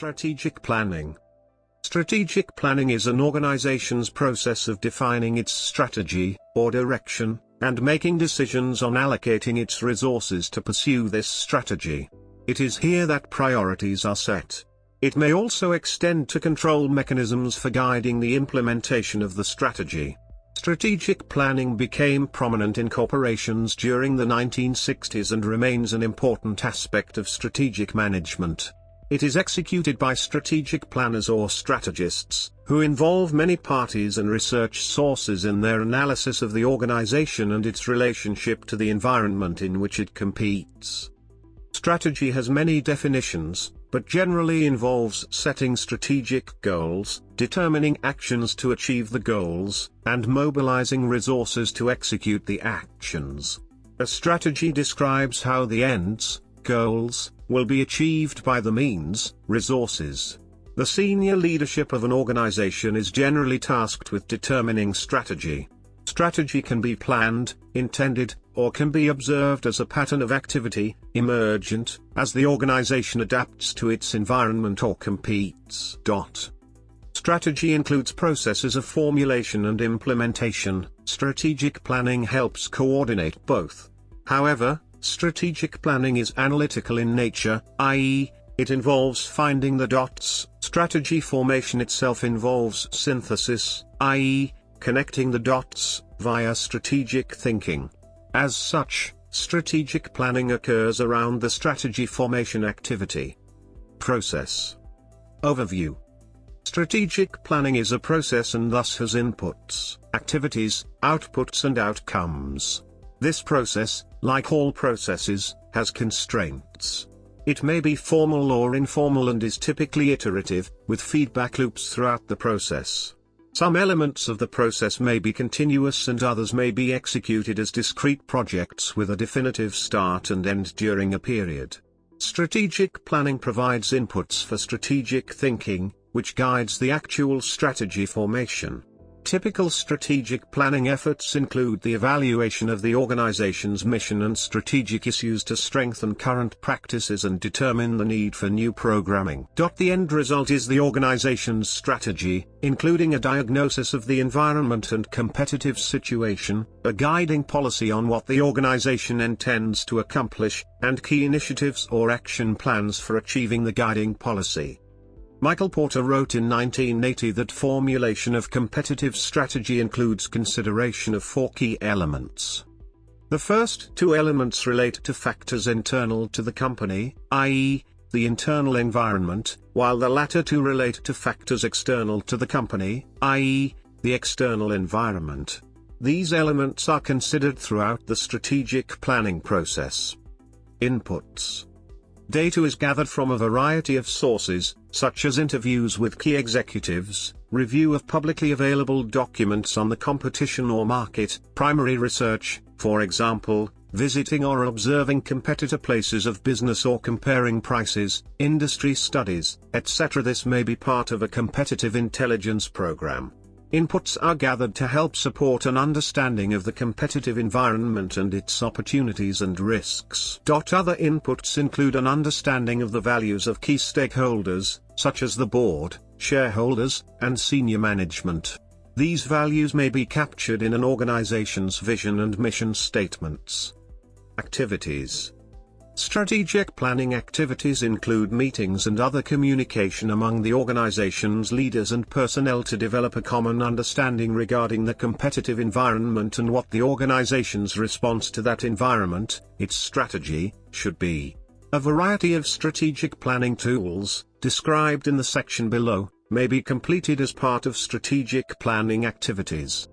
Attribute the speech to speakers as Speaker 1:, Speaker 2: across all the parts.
Speaker 1: Strategic planning. Strategic planning is an organization's process of defining its strategy, or direction, and making decisions on allocating its resources to pursue this strategy. It is here that priorities are set. It may also extend to control mechanisms for guiding the implementation of the strategy. Strategic planning became prominent in corporations during the 1960s and remains an important aspect of strategic management. It is executed by strategic planners or strategists, who involve many parties and research sources in their analysis of the organization and its relationship to the environment in which it competes. Strategy has many definitions, but generally involves setting strategic goals, determining actions to achieve the goals, and mobilizing resources to execute the actions. A strategy describes how the ends, goals, will be achieved by the means, resources. The senior leadership of an organization is generally tasked with determining strategy. Strategy can be planned, intended, or can be observed as a pattern of activity, emergent, as the organization adapts to its environment or competes. Strategy includes processes of formulation and implementation. Strategic planning helps coordinate both. However, strategic planning is analytical in nature, i.e., it involves finding the dots. Strategy formation itself involves synthesis, i.e., connecting the dots, via strategic thinking. As such, strategic planning occurs around the strategy formation activity. Process. Overview. Strategic planning is a process and thus has inputs, activities, outputs and outcomes. This process, like all processes, has constraints. It may be formal or informal and is typically iterative, with feedback loops throughout the process. Some elements of the process may be continuous and others may be executed as discrete projects with a definitive start and end during a period. Strategic planning provides inputs for strategic thinking, which guides the actual strategy formation. Typical strategic planning efforts include the evaluation of the organization's mission and strategic issues to strengthen current practices and determine the need for new programming. The end result is the organization's strategy, including a diagnosis of the environment and competitive situation, a guiding policy on what the organization intends to accomplish, and key initiatives or action plans for achieving the guiding policy. Michael Porter wrote in 1980 that formulation of competitive strategy includes consideration of 4 key elements. The first 2 elements relate to factors internal to the company, i.e., the internal environment, while the latter 2 relate to factors external to the company, i.e., the external environment. These elements are considered throughout the strategic planning process. Inputs. Data is gathered from a variety of sources, such as interviews with key executives, review of publicly available documents on the competition or market, primary research, for example, visiting or observing competitor places of business or comparing prices, industry studies, etc. This may be part of a competitive intelligence program. Inputs are gathered to help support an understanding of the competitive environment and its opportunities and risks. Other inputs include an understanding of the values of key stakeholders, such as the board, shareholders, and senior management. These values may be captured in an organization's vision and mission statements. Activities. Strategic planning activities include meetings and other communication among the organization's leaders and personnel to develop a common understanding regarding the competitive environment and what the organization's response to that environment, its strategy, should be. A variety of strategic planning tools, described in the section below, may be completed as part of strategic planning activities.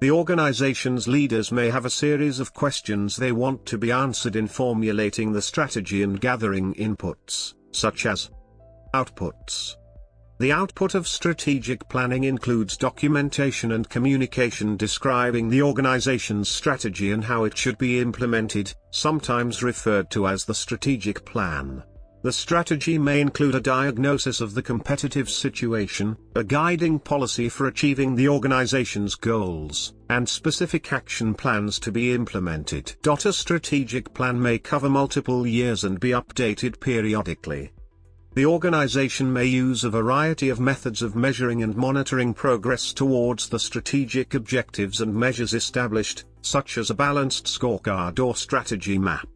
Speaker 1: The organization's leaders may have a series of questions they want to be answered in formulating the strategy and gathering inputs, such as outputs. The output of strategic planning includes documentation and communication describing the organization's strategy and how it should be implemented, sometimes referred to as the strategic plan. The strategy may include a diagnosis of the competitive situation, a guiding policy for achieving the organization's goals, and specific action plans to be implemented. A strategic plan may cover multiple years and be updated periodically. The organization may use a variety of methods of measuring and monitoring progress towards the strategic objectives and measures established, such as a balanced scorecard or strategy map.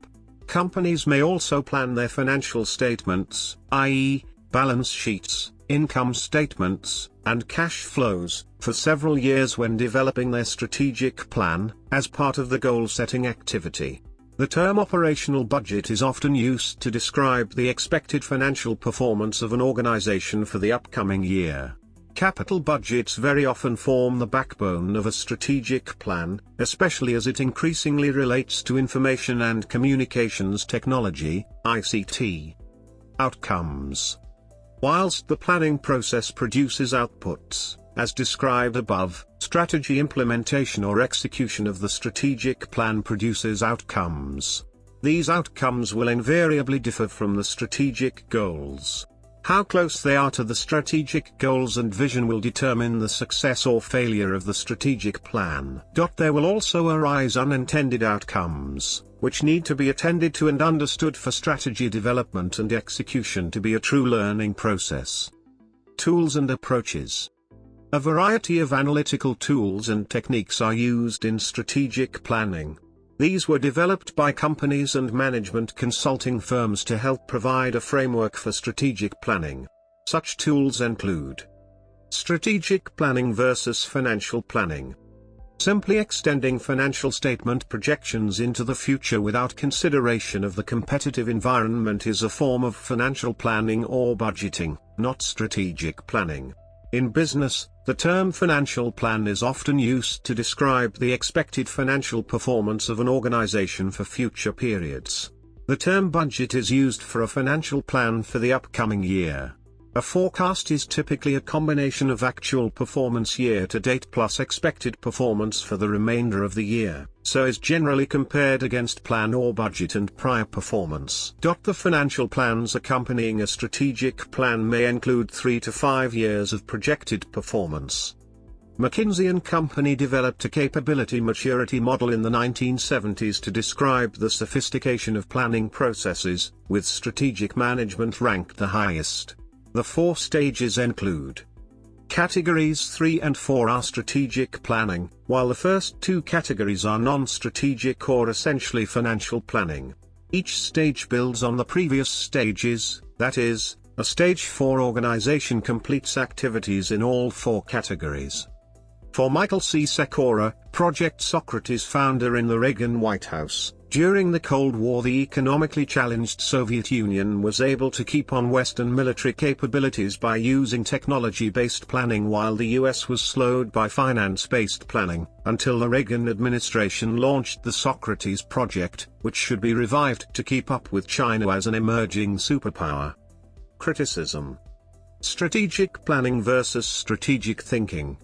Speaker 1: Companies may also plan their financial statements, i.e., balance sheets, income statements, and cash flows, for several years when developing their strategic plan, as part of the goal-setting activity. The term operational budget is often used to describe the expected financial performance of an organization for the upcoming year. Capital budgets very often form the backbone of a strategic plan, especially as it increasingly relates to information and communications technology, ICT. Outcomes. Whilst the planning process produces outputs, as described above, strategy implementation or execution of the strategic plan produces outcomes. These outcomes will invariably differ from the strategic goals. How close they are to the strategic goals and vision will determine the success or failure of the strategic plan. There will also arise unintended outcomes, which need to be attended to and understood for strategy development and execution to be a true learning process. Tools and approaches. A variety of analytical tools and techniques are used in strategic planning. These were developed by companies and management consulting firms to help provide a framework for strategic planning. Such tools include strategic planning versus financial planning. Simply extending financial statement projections into the future without consideration of the competitive environment is a form of financial planning or budgeting, not strategic planning. In business, the term financial plan is often used to describe the expected financial performance of an organization for future periods. The term budget is used for a financial plan for the upcoming year. A forecast is typically a combination of actual performance year-to-date plus expected performance for the remainder of the year, so is generally compared against plan or budget and prior performance. The financial plans accompanying a strategic plan may include 3 to 5 years of projected performance. McKinsey & Company developed a capability maturity model in the 1970s to describe the sophistication of planning processes, with strategic management ranked the highest. The 4 stages include: Categories 3 and 4 are strategic planning, while the first 2 categories are non-strategic or essentially financial planning. Each stage builds on the previous stages, that is, a stage 4 organization completes activities in all 4 categories. For Michael C. Secora, Project Socrates founder in the Reagan White House, during the Cold War the economically challenged Soviet Union was able to keep on Western military capabilities by using technology-based planning while the US was slowed by finance-based planning, until the Reagan administration launched the Socrates Project, which should be revived to keep up with China as an emerging superpower. Criticism. Strategic planning versus strategic thinking.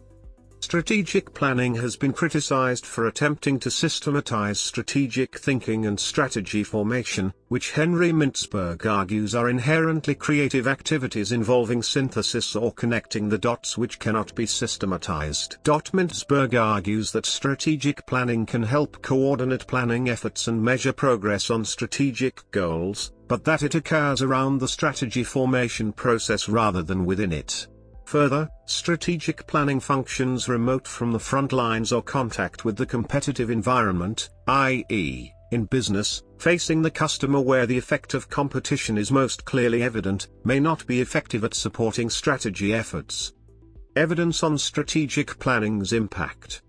Speaker 1: Strategic planning has been criticized for attempting to systematize strategic thinking and strategy formation, which Henry Mintzberg argues are inherently creative activities involving synthesis or connecting the dots which cannot be systematized. Mintzberg argues that strategic planning can help coordinate planning efforts and measure progress on strategic goals, but that it occurs around the strategy formation process rather than within it. Further, strategic planning functions remote from the front lines or contact with the competitive environment, i.e., in business, facing the customer where the effect of competition is most clearly evident, may not be effective at supporting strategy efforts. Evidence on strategic planning's impact.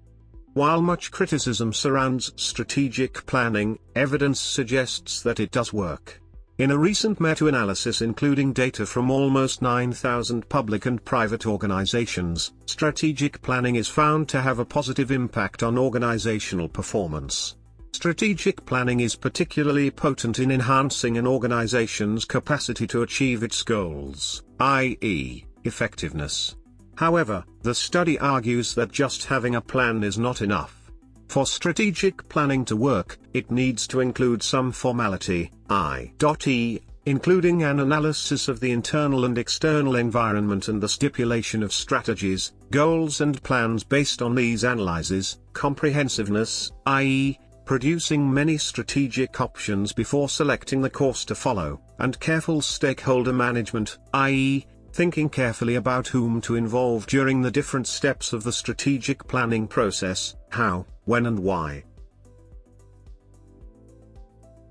Speaker 1: While much criticism surrounds strategic planning, evidence suggests that it does work. In a recent meta-analysis including data from almost 9,000 public and private organizations, strategic planning is found to have a positive impact on organizational performance. Strategic planning is particularly potent in enhancing an organization's capacity to achieve its goals, i.e., effectiveness. However, the study argues that just having a plan is not enough. For strategic planning to work, it needs to include some formality, i.e., including an analysis of the internal and external environment and the stipulation of strategies, goals and plans based on these analyses, comprehensiveness, i.e., producing many strategic options before selecting the course to follow, and careful stakeholder management, i.e., thinking carefully about whom to involve during the different steps of the strategic planning process, how, when and why.